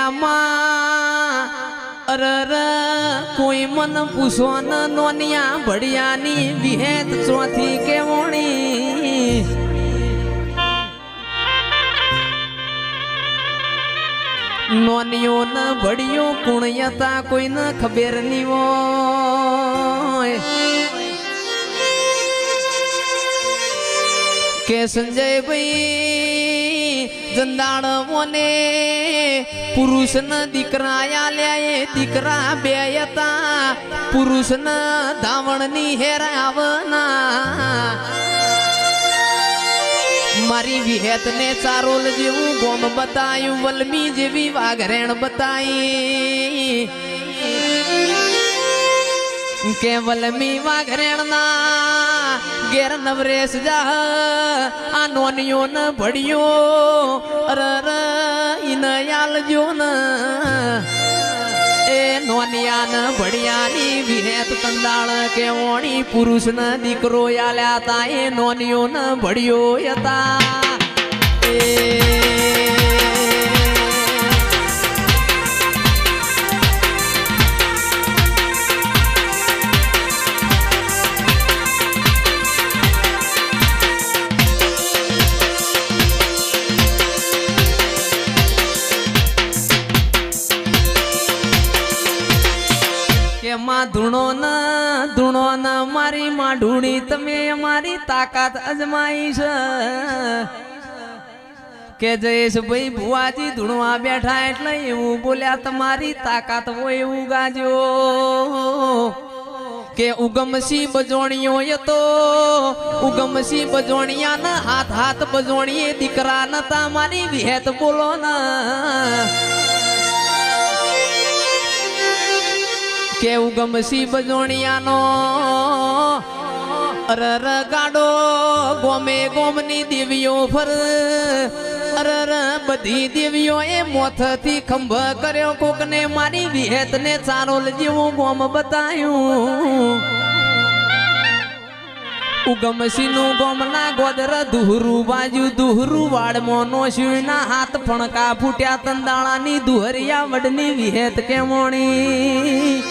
દુનિયામાં અરર કોઈ મન પૂછો ન નોનિયા ભડિયાની વિહેત ચોથી કેવણી નોનિયો ન ભડિયો કુણ્યતા કોઈને ખબર ની હોય કે સંજયભાઈ જંદાળ મોને પુરુષ ન દીકરા આલ્યા એ દીકરા બે હતા પુરુષ ન ધાવણ ની હેરાવના મારી વિહેત ને ચારોલ જેવું ગોમ બતાયું વલમી જેવી વાઘરેણ બતાઈ કે વલમી વાઘરેણ ના ઘેર નવરેશ જા આ નોનિયો ન ભડિયો અરર ઇનયાલ જો ન એ નોનિયા ન ભડિયાની વિહેત કંદાળ કેવણી પુરુષ ન દીકરો આલ્યા તા એ નોનિયો ન ભડિયો હતા ધૂણો ન મારી માં ઢૂણી તમે અમારી તાકાત અજમાઈ છે કે જયેશભાઈ ભુવાજી ધૂણવા બેઠા એટલે એવું બોલ્યા તમારી તાકાત હોય એવું ગાજો કે ઉગમસી બજોણીઓ તો ઉગમસી બજોણિયા ના હાથ હાથ બજોણીએ દીકરા નતા મારી વિહેત બોલો ના કે ઉગમસી બજોણિયાનો અરર ગાડો ગોમે ગોમની દેવીઓ ફર અરર બધી દેવીઓ એ મોથથી ખંભ કર્યો કોકને મારી વિહેત ને ચારોલ જેવું ગોમ બતાયું ઉગમસી નું ગોમ ના ગોદર દુહરું બાજુ દુહરું વાડમો નો શિવના હાથ ફણકા ફૂટ્યા તંદાળાની દુહરિયા વડની વિહેત કેમોણી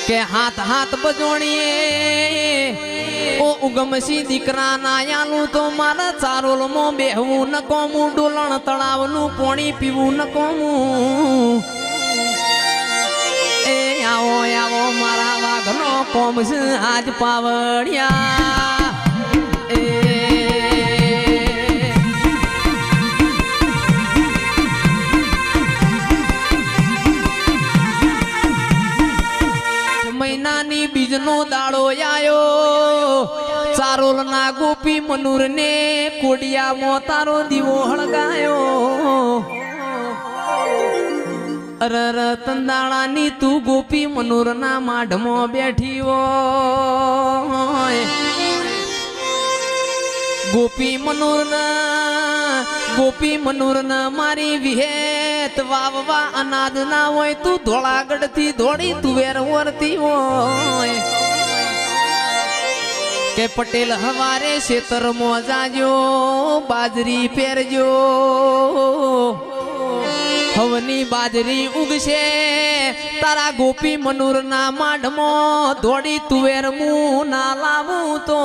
કે હાથ હાથ બજોણીએ ઓ ઉગમસી દીકરા ના યાલું તો મારા ચારોલ માં બેહવું ન કોમું ડોલણ તળાવનું પોણી પીવું ન કોમું એ આવો આવો મારા વાઘનો કોમ છે આજ પાવડિયા મહિનાની બીજનો દાડો આયો ચારોલ ના ગોપી મનુર ને કોડિયામાં તારો દીવો હળગાયો અરર તંદાળાની તું ગોપી મનુર ના માઢમાં બેઠી હોય ગોપી મનુર ના મારી વિહેત વાવવા અનાજ ના હોય તું ધોળાગઢ થી ધોળી તુવેર વરતી હોય કે પટેલ હવારે ખેતર માં જાજો બાજરી પહેરજો હવની બાજરી ઉગશે તારા ગોપી મનુર ના માઢમાં ધોળી તુવેર મું ના લાવું તો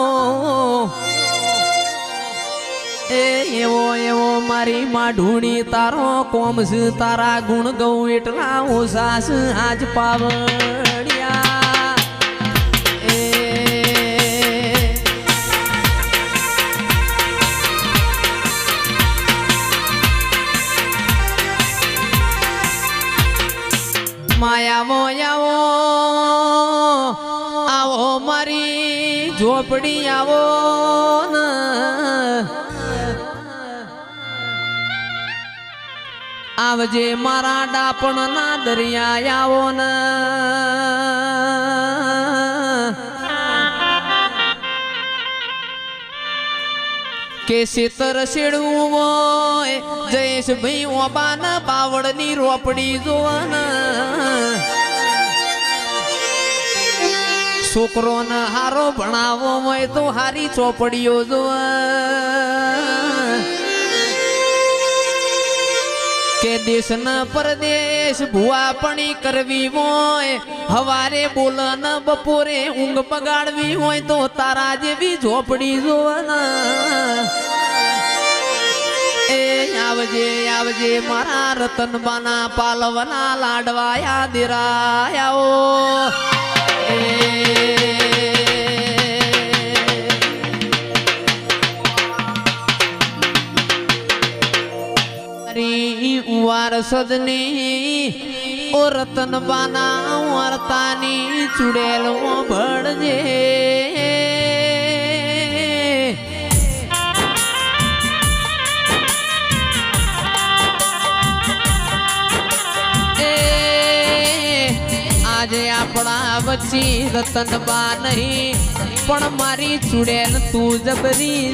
એવો એવો મારી માં ઢૂણી તારો કોમ છે તારા ગુણ ગૌ એટલા ઓછા છે આજ પાવડિયા માયાવો આવો આવો મારી ઝોપડી આવો ને આવજે મારા ડાપણ ના દરિયા આવો ને કે શેતર શેડવું હોય જયેશભાઈ ઓબા ના બાવળ ની રોપડી જોવાના છોકરો ને હારો ભણાવો હોય તો હારી ચોપડીઓ જોવા કે દેશ ન પરદેશ ભુવાપણી કરવી હોય હવારે બોલ ન બપોરે ઊંઘ બગાડવી હોય તો તારા જેવી ઝોપડી જોવાના એ આવજે આવજે મારા રતનબાના પાલવના લાડવાયા દેરાયાઓ વારસદની ઓ રતનબાના વાર્તાની ચુડેલ ભળજે આજે આપણા વચ્ચે રતનબા નહીં પણ મારી ચુડેલ તું જબરી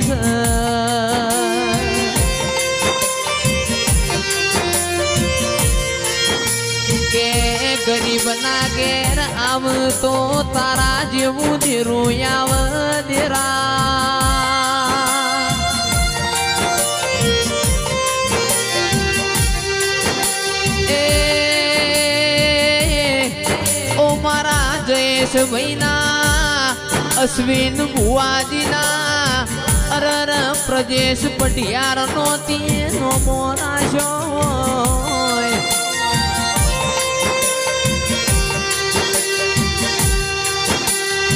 કે ગરીબ ના ઘેર આવ તો તારા જેવું ધીરું આવ દેરા એ ઓ મારા જયેશ ભાઈના અશ્વિન ભુવાજીના અરર પ્રજેશ પટિયાર નો તેનો મોરાશો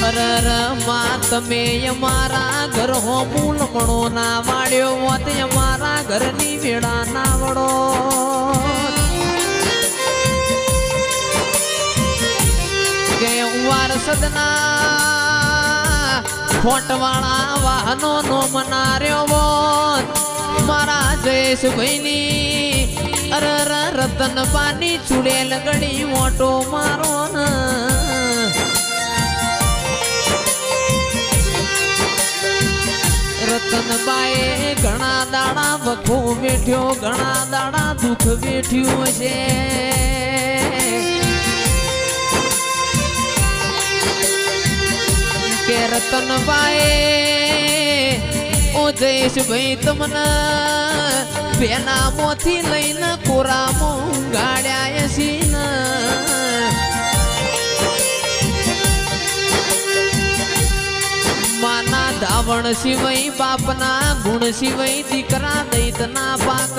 અરર માં તમે અમારા ઘર હો મૂલમણો ના વાડ્યો હોત અમારા ઘરની વેળા ના વડો કે વારસદના ખોટવાળા વાહનો નો મનાર્યો હોત મારા જયેશ ભાઈની અરર રતનબાની ચુડેલ ગળી મોટો મારો ન રતનબાએ ઘણા દાડા વખો વેઠ્યો ઘણા દાડા દુઃખ વેઠ્યું છે કે રતનબાએ ઓ જયેશ ભાઈ તમને બેનામોથી લઈને કોરામાં ગાડ્યા છીએ ને માના ધાવણ સિવાય બાપના ગુણ સિવાય દીકરા દૈતના પાક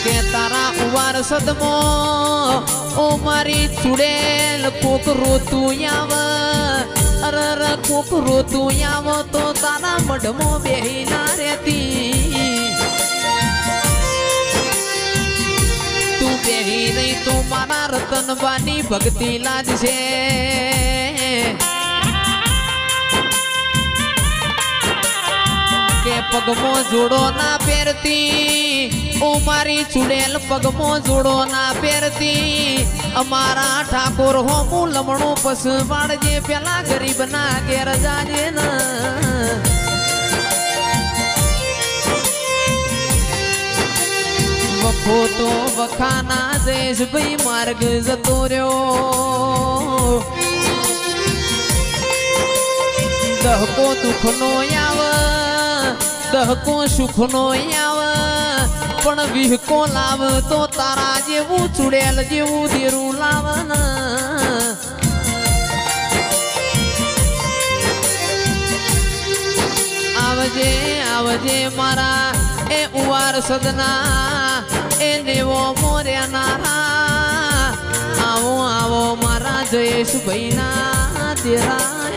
કે તારા ઉવાર સદમો ઓ મારી ચુડેલ કોક રોતું આવ અરર કોક રોતું આવ તો તારા મઢમો બેહી ના રહેતી તું બેહી નહીં તો મારા રતનબાની ભક્તિ લાજશે કે પગમો જોડો ના પહેરતી ઓ મારી ચુડેલ પગમો જોડો ના પહેરતી અમારા ઠાકોર હો હું લમણો પસ વાળજે પેલા ગરીબ ના ઘેર જાજે ન વખો તો વખાના જયેશ ભાઈ માર્ગ જતો રહ્યો દહકો દુઃખ નો આવ દહકો સુખ નો આવ પણ વિહકો લાવ તો તારા જેવું ચુડેલ જેવું દેરું લાવ આવજે આવજે મારા એ ઉવાર સદના એ દેવો મોર્યા આવો આવો મારા જયેશ ભાઈ ના દેરા